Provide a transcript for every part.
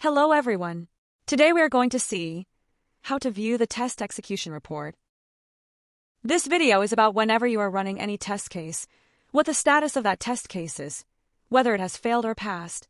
Hello everyone. Today we are going to see how to view the test execution report. This video is about whenever you are running any test case, what the status of that test case is, whether it has failed or passed,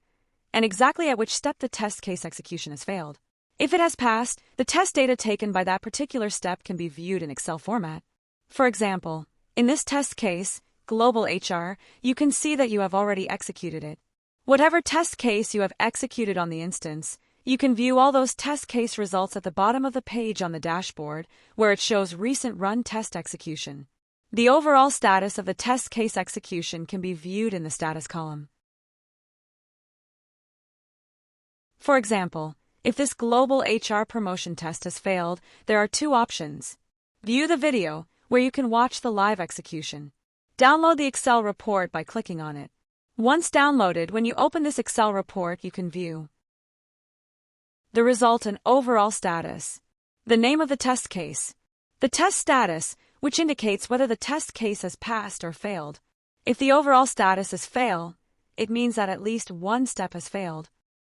and exactly at which step the test case execution has failed. If it has passed, the test data taken by that particular step can be viewed in Excel format. For example, in this test case, Global HR, you can see that you have already executed it. Whatever test case you have executed on the instance, you can view all those test case results at the bottom of the page on the dashboard, where it shows recent run test execution. The overall status of the test case execution can be viewed in the status column. For example, if this global HR promotion test has failed, there are two options. View the video, where you can watch the live execution. Download the Excel report by clicking on it. Once downloaded, when you open this Excel report, you can view the result and overall status, the name of the test case, the test status, which indicates whether the test case has passed or failed. If the overall status is fail, it means that at least one step has failed.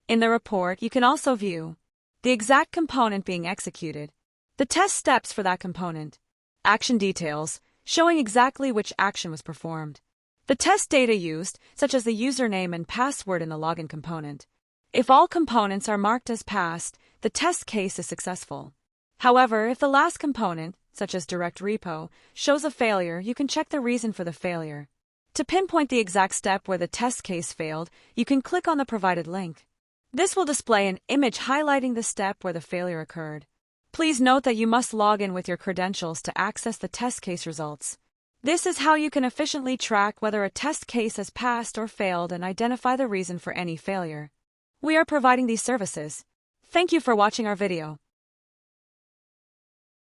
In the report, you can also view the exact component being executed, the test steps for that component, action details, showing exactly which action was performed, the test data used, such as the username and password in the login component. If all components are marked as passed, the test case is successful. However, if the last component, such as direct repo, shows a failure, you can check the reason for the failure. To pinpoint the exact step where the test case failed, you can click on the provided link. This will display an image highlighting the step where the failure occurred. Please note that you must log in with your credentials to access the test case results. This is how you can efficiently track whether a test case has passed or failed and identify the reason for any failure. We are providing these services. Thank you for watching our video.